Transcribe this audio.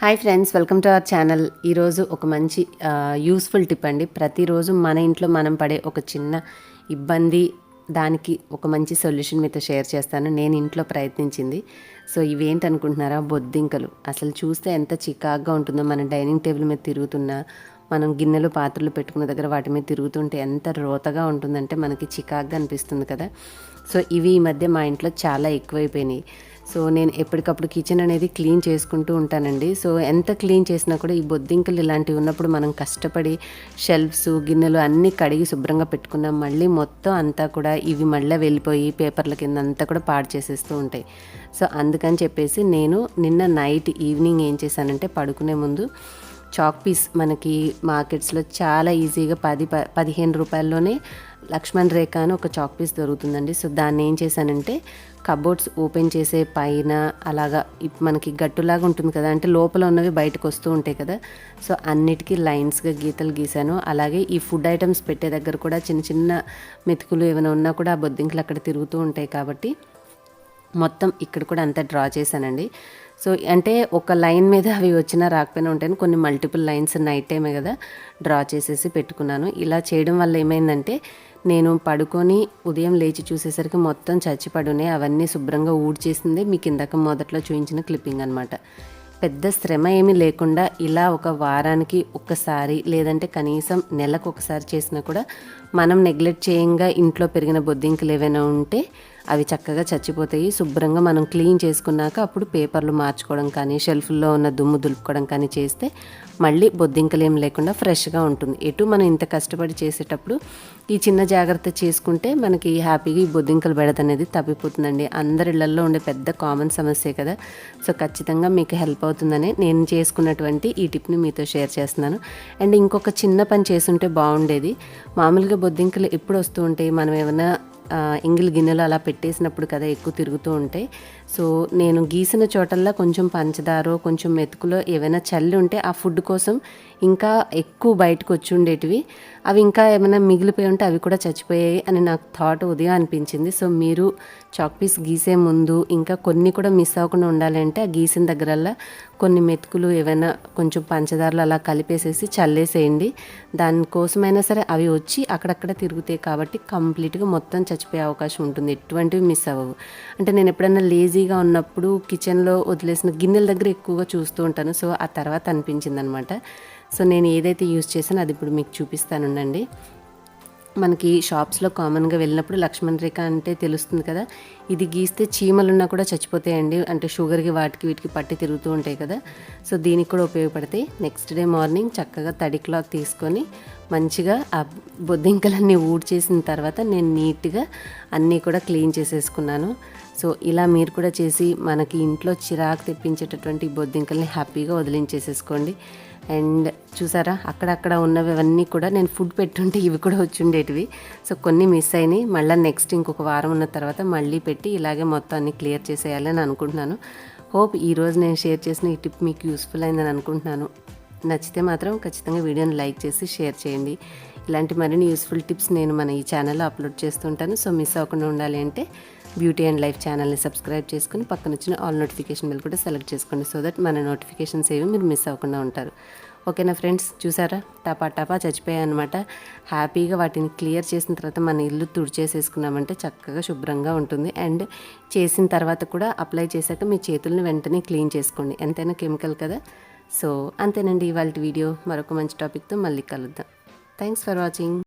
Hi friends, welcome to our channel. ఈరోజు ఒక మంచి యూస్ఫుల్ టిప్ అండి. ప్రతిరోజు మన ఇంట్లో మనం పడే ఒక చిన్న ఇబ్బంది, దానికి ఒక మంచి సొల్యూషన్ మీతో షేర్ చేస్తాను. నేను ఇంట్లో ప్రయత్నించింది. సో ఇవేంటనుకుంటున్నారా? బొద్దింకలు. అసలు చూస్తే ఎంత చికాగ్గా ఉంటుందో. మన డైనింగ్ టేబుల్ మీద తిరుగుతున్నా, మనం గిన్నెలు పాత్రలు పెట్టుకున్న దగ్గర వాటి మీద తిరుగుతుంటే ఎంత రోతగా ఉంటుందంటే మనకి చికాగ్గా అనిపిస్తుంది కదా. సో ఇవి ఈ మధ్య మా ఇంట్లో చాలా ఎక్కువైపోయినాయి. సో నేను ఎప్పటికప్పుడు కిచెన్ అనేది క్లీన్ చేసుకుంటూ ఉంటానండి. సో ఎంత క్లీన్ చేసినా కూడా ఈ బొద్దింకలు ఇలాంటివి ఉన్నప్పుడు మనం కష్టపడి షెల్ఫ్స్, గిన్నెలు అన్నీ కడిగి శుభ్రంగా పెట్టుకున్నాం. మళ్ళీ మొత్తం అంతా కూడా ఇవి మళ్ళీ వెళ్ళిపోయి పేపర్ల కింద అంతా కూడా పాడు చేసేస్తూ ఉంటాయి. సో అందుకని చెప్పేసి నేను నిన్న నైట్ ఈవినింగ్ ఏం చేశానంటే, పడుకునే ముందు చాక్ పీస్ మనకి మార్కెట్స్లో చాలా ఈజీగా 15 రూపాయల్లోనే లక్ష్మణ్ రేఖ అని ఒక చాక్ పీస్ దొరుకుతుందండి. సో దాన్ని ఏం చేశానంటే, కబోర్డ్స్ ఓపెన్ చేసే పైన అలాగా మనకి గట్టులాగా ఉంటుంది కదా, అంటే లోపల ఉన్నవి బయటకు వస్తూ ఉంటాయి కదా. సో అన్నిటికీ లైన్స్గా గీతలు గీశాను. అలాగే ఈ ఫుడ్ ఐటమ్స్ పెట్టే దగ్గర కూడా చిన్న చిన్న మెతుకులు ఏమైనా ఉన్నా కూడా ఆ బొద్దింకలు అక్కడ తిరుగుతూ ఉంటాయి కాబట్టి మొత్తం ఇక్కడ కూడా అంతా డ్రా చేశానండి. సో అంటే ఒక లైన్ మీద అవి వచ్చినా రాకపోయినా ఉంటాయని కొన్ని మల్టిపుల్ లైన్స్ నైట్ టైమే కదా డ్రా చేసేసి పెట్టుకున్నాను. ఇలా చేయడం వల్ల ఏమైందంటే, నేను పడుకొని ఉదయం లేచి చూసేసరికి మొత్తం చచ్చిపడున్నాయి. అవన్నీ శుభ్రంగా ఊడ్చేసింది. మీకు ఇందాక మొదట్లో చూపించిన క్లిప్పింగ్ అనమాట. పెద్ద శ్రమ ఏమీ లేకుండా ఇలా ఒక వారానికి ఒక్కసారి, లేదంటే కనీసం నెలకు ఒకసారి చేసినా కూడా మనం నెగ్లెక్ట్ చేయంగా ఇంట్లో పెరిగిన బొద్దింకలు ఏవైనా ఉంటే అవి చక్కగా చచ్చిపోతాయి. శుభ్రంగా మనం క్లీన్ చేసుకున్నాక అప్పుడు పేపర్లు మార్చుకోవడం కానీ, షెల్ఫ్లో ఉన్న దుమ్ము దులుపుకోవడం కానీ చేస్తే మళ్ళీ బొద్దింకలు ఏం లేకుండా ఫ్రెష్గా ఉంటుంది. ఎటు మనం ఇంత కష్టపడి చేసేటప్పుడు ఈ చిన్న జాగ్రత్త చేసుకుంటే మనకి హ్యాపీగా ఈ బొద్దింకలు బెడద అనేది తప్పిపోతుందండి. అందరి ఇళ్లల్లో ఉండే పెద్ద కామన్ సమస్య కదా. సో ఖచ్చితంగా మీకు హెల్ప్ అవుతుందని నేను చేసుకున్నటువంటి ఈ టిప్ని మీతో షేర్ చేస్తున్నాను. అండ్ ఇంకొక చిన్న పని చేసుంటే బాగుండేది. మామూలుగా బొద్దింకలు ఎప్పుడు వస్తూ ఉంటాయి, మనం ఏమైనా ఎంగిల్ గిన్నెలు అలా పెట్టేసినప్పుడు కదా ఎక్కువ తిరుగుతూ ఉంటాయి. సో నేను గీసిన చోటల్లా కొంచెం పంచదారో కొంచెం మెతుకులో ఏమైనా చల్లి ఉంటే ఆ ఫుడ్ కోసం ఇంకా ఎక్కువ బయటకు వచ్చి ఉండేటివి. అవి ఇంకా ఏమైనా మిగిలిపోయి ఉంటే అవి కూడా చచ్చిపోయాయి అని నాకు థాట్ ఉదయం అనిపించింది. సో మీరు చాక్ పీస్ గీసే ముందు ఇంకా కొన్ని కూడా మిస్ అవ్వకుండా ఉండాలంటే ఆ గీసిన దగ్గరల్లా కొన్ని మెతుకులు ఏవైనా కొంచెం పంచదారలు అలా కలిపేసేసి చల్లేసేయండి. దానికోసమైనా సరే అవి వచ్చి అక్కడక్కడ తిరుగుతాయి కాబట్టి కంప్లీట్గా మొత్తం చచ్చిపోయే అవకాశం ఉంటుంది. ఎటువంటివి మిస్ అవ్వవు. అంటే నేను ఎప్పుడైనా లేజీగా ఉన్నప్పుడు కిచెన్లో వదిలేసిన గిన్నెల దగ్గర ఎక్కువగా చూస్తూ ఉంటాను. సో ఆ తర్వాత అనిపించింది అనమాట. సో నేను ఏదైతే యూజ్ చేసానో అది ఇప్పుడు మీకు చూపిస్తానుండండి. మనకి షాప్స్లో కామన్గా వెళ్ళినప్పుడు లక్ష్మణ్ రేఖ అంటే తెలుస్తుంది కదా. ఇది గీస్తే చీమలున్నా కూడా చచ్చిపోతాయండి. అంటే షుగర్కి వాటికి వీటికి పట్టి తిరుగుతూ ఉంటాయి కదా. సో దీనికి కూడా ఉపయోగపడతాయి. నెక్స్ట్ డే మార్నింగ్ చక్కగా తడి క్లాత్ తీసుకొని మంచిగా ఆ బొద్దింకలన్నీ ఊడ్చేసిన తర్వాత నేను నీట్గా అన్నీ కూడా క్లీన్ చేసేసుకున్నాను. సో ఇలా మీరు కూడా చేసి మనకి ఇంట్లో చిరాకు తెప్పించేటటువంటి బొద్దింకల్ని హ్యాపీగా వదిలించేసేసుకోండి. అండ్ చూసారా, అక్కడక్కడ ఉన్నవన్నీ కూడా నేను ఫుడ్ పెట్టుంటే ఇవి కూడా వచ్చి ఉండేటివి. సో కొన్ని మిస్ అయినాయి. మళ్ళీ నెక్స్ట్ ఇంకొక వారం ఉన్న తర్వాత మళ్ళీ పెట్టి ఇలాగే మొత్తం అన్ని క్లియర్ చేసేయాలని అనుకుంటున్నాను. హోప్ ఈరోజు నేను షేర్ చేసిన ఈ టిప్ మీకు యూస్ఫుల్ అయిందని అనుకుంటున్నాను. నచ్చితే మాత్రం ఖచ్చితంగా వీడియోని లైక్ చేసి షేర్ చేయండి. ఇలాంటి మరిన్ని యూస్ఫుల్ టిప్స్ నేను మన ఈ ఛానల్లో అప్లోడ్ చేస్తుంటాను. సో మిస్ అవ్వకుండా ఉండాలి అంటే బ్యూటీ అండ్ లైఫ్ ఛానల్ని సబ్స్క్రైబ్ చేసుకుని పక్కన వచ్చిన ఆల్ నోటిఫికేషన్ బిల్ కూడా సెలెక్ట్ చేసుకోండి. సో దట్ మన నోటిఫికేషన్స్ ఏవి మీరు మిస్ అవ్వకుండా ఉంటారు. ఓకేనా ఫ్రెండ్స్, చూసారా టపా చచ్చిపోయాయి అనమాట. హ్యాపీగా వాటిని క్లియర్ చేసిన తర్వాత మన ఇల్లు తుడిచేసేసుకున్నామంటే చక్కగా శుభ్రంగా ఉంటుంది. అండ్ చేసిన తర్వాత కూడా అప్లై చేశాక మీ చేతులను వెంటనే క్లీన్ చేసుకోండి. ఎంతైనా కెమికల్ కదా. సో అంతేనండి ఇవాళ వీడియో. మరొక మంచి టాపిక్తో మళ్ళీ కలుద్దాం. Thanks for watching.